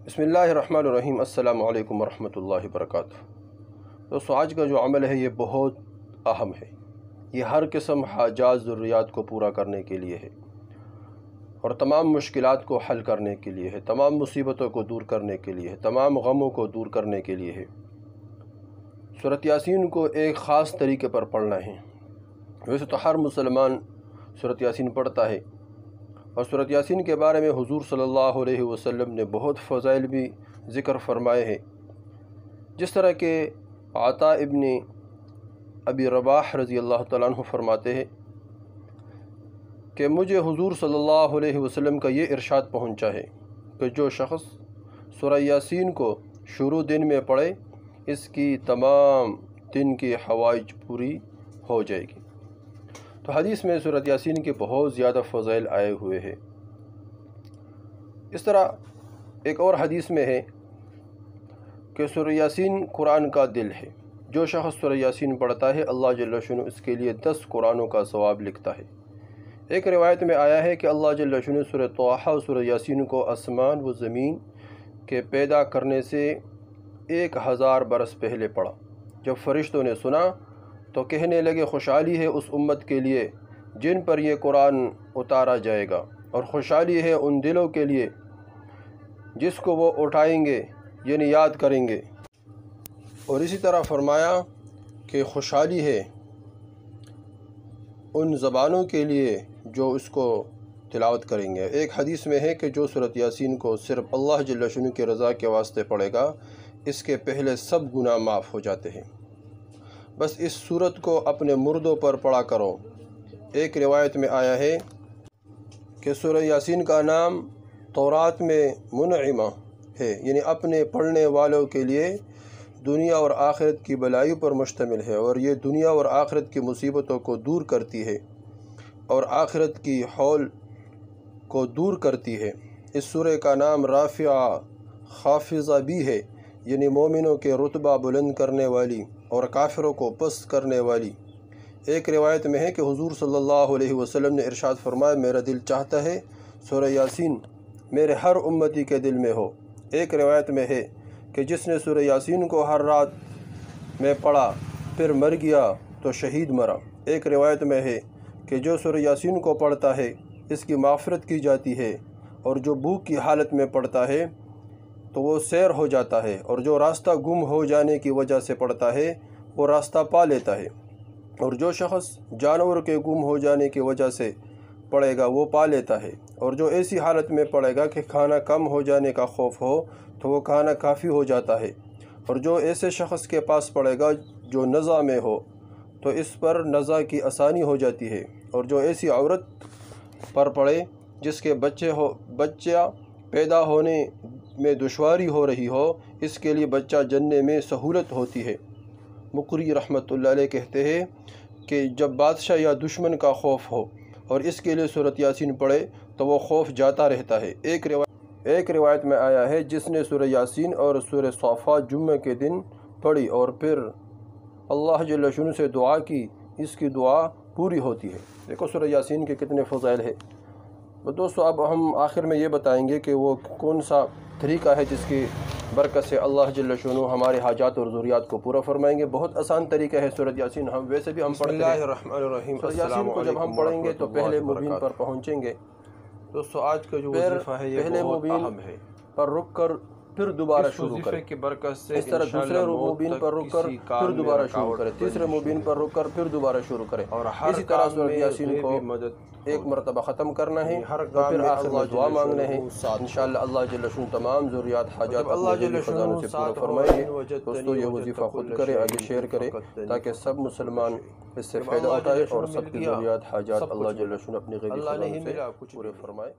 بسم اللہ الرحمن الرحیم۔ السلام علیکم ورحمۃ اللہ وبرکاتہ۔ دوستو، آج کا جو عمل ہے یہ بہت اہم ہے۔ یہ ہر قسم حاجات ضروریات کو پورا کرنے کے لیے ہے اور تمام مشکلات کو حل کرنے کے لیے ہے، تمام مصیبتوں کو دور کرنے کے لیے ہے، تمام غموں کو دور کرنے کے لیے ہے۔ سورۃ یاسین کو ایک خاص طریقے پر پڑھنا ہے۔ ویسے تو ہر مسلمان سورۃ یاسین پڑھتا ہے، اور سورۃ یاسین کے بارے میں حضور صلی اللہ علیہ وسلم نے بہت فضائل بھی ذکر فرمائے ہیں۔ جس طرح کہ عطا ابن ابی رباح رضی اللہ تعالیٰ عنہ فرماتے ہیں کہ مجھے حضور صلی اللہ علیہ وسلم کا یہ ارشاد پہنچا ہے کہ جو شخص سورہ یاسین کو شروع دن میں پڑھے اس کی تمام دن کی حوائج پوری ہو جائے گی۔ تو حدیث میں سورۃ یاسین کے بہت زیادہ فضائل آئے ہوئے ہیں۔ اس طرح ایک اور حدیث میں ہے کہ سورہ یاسین قرآن کا دل ہے۔ جو شخص سورہ یاسین پڑھتا ہے اللہ جل شانہ اس کے لیے 10 قرآنوں کا ثواب لکھتا ہے۔ ایک روایت میں آیا ہے کہ اللہ جل شانہ سورہ طٰہٰ اور سورہ یاسین کو آسمان و زمین کے پیدا کرنے سے 1000 برس پہلے پڑھا۔ جب فرشتوں نے سنا تو کہنے لگے خوشحالی ہے اس امت کے لیے جن پر یہ قرآن اتارا جائے گا، اور خوشحالی ہے ان دلوں کے لیے جس کو وہ اٹھائیں گے یعنی یاد کریں گے۔ اور اسی طرح فرمایا کہ خوشحالی ہے ان زبانوں کے لیے جو اس کو تلاوت کریں گے۔ ایک حدیث میں ہے کہ جو سورۃ یاسین کو صرف اللہ جل شانہ کی رضا کے واسطے پڑھے گا اس کے پہلے سب گناہ معاف ہو جاتے ہیں۔ بس اس سورت کو اپنے مردوں پر پڑھا کرو۔ ایک روایت میں آیا ہے کہ سورہ یاسین کا نام تورات میں منعمہ ہے، یعنی اپنے پڑھنے والوں کے لیے دنیا اور آخرت کی بلائیوں پر مشتمل ہے، اور یہ دنیا اور آخرت کی مصیبتوں کو دور کرتی ہے اور آخرت کی حول کو دور کرتی ہے۔ اس سورہ کا نام رافعہ خافضہ بھی ہے، یعنی مومنوں کے رتبہ بلند کرنے والی اور کافروں کو پست کرنے والی۔ ایک روایت میں ہے کہ حضور صلی اللہ علیہ وسلم نے ارشاد فرمایا میرا دل چاہتا ہے سورہ یاسین میرے ہر امتی کے دل میں ہو۔ ایک روایت میں ہے کہ جس نے سورہ یاسین کو ہر رات میں پڑھا پھر مر گیا تو شہید مرا۔ ایک روایت میں ہے کہ جو سورہ یاسین کو پڑھتا ہے اس کی مغفرت کی جاتی ہے، اور جو بھوک کی حالت میں پڑھتا ہے تو وہ سیر ہو جاتا ہے، اور جو راستہ گم ہو جانے کی وجہ سے پڑھتا ہے وہ راستہ پا لیتا ہے، اور جو شخص جانور کے گم ہو جانے کی وجہ سے پڑھے گا وہ پا لیتا ہے، اور جو ایسی حالت میں پڑھے گا کہ کھانا کم ہو جانے کا خوف ہو تو وہ کھانا کافی ہو جاتا ہے، اور جو ایسے شخص کے پاس پڑھے گا جو نزع میں ہو تو اس پر نزع کی آسانی ہو جاتی ہے، اور جو ایسی عورت پر پڑھے جس کے بچہ پیدا ہونے میں دشواری ہو رہی ہو اس کے لیے بچہ جننے میں سہولت ہوتی ہے۔ مقری رحمۃ اللہ علیہ کہتے ہیں کہ جب بادشاہ یا دشمن کا خوف ہو اور اس کے لیے سورۃ یاسین پڑھے تو وہ خوف جاتا رہتا ہے۔ ایک روایت میں آیا ہے جس نے سورہ یاسین اور سورہ صافات جمعہ کے دن پڑھی اور پھر اللہ جل شانہ سے دعا کی اس کی دعا پوری ہوتی ہے۔ دیکھو سورہ یاسین کے کتنے فضائل ہے۔ دوستو، اب ہم آخر میں یہ بتائیں گے کہ وہ کون سا طریقہ ہے جس کی برکت سے اللہ جل شانہ ہمارے حاجات اور ضروریات کو پورا فرمائیں گے۔ بہت آسان طریقہ ہے سورۃ یاسین، ہم ویسے بھی ہم پڑھتے ہیں۔ بسم اللہ الرحمن الرحیم۔ سورۃ یاسین کو جب ہم پڑھیں گے تو پہلے مبین پر پہنچیں گے۔ دوستو، آج کا جو وظیفہ ہے یہ پہلے بہت مبین اہم ہے، پر رک کر پھر دوبارہ اس شروع وظیفے کریں۔ کی برکت سے اس طرح دوسرے مبین پر رک کر پھر دوبارہ شروع کریں، تیسرے مبین پر رک کر پھر دوبارہ شروع کریں، اور اسی طرح سورۃ یاسین کو ایک مرتبہ ختم کرنا ہے اور پھر آخر میں دعا مانگنا ہے۔ انشاءاللہ اللہ جل شانہ تمام ضروریات حاجات اللہ جل خزانوں سے پورا فرمائیں گے۔ دوستو، یہ وظیفہ خود کرے، آگے شیئر کرے تاکہ سب مسلمان اس سے فائدہ اٹھائے اور سب کی ضروریات حاجات اللہ جل شانہ اپنی غیبی خزانوں سے پورے فرمائے۔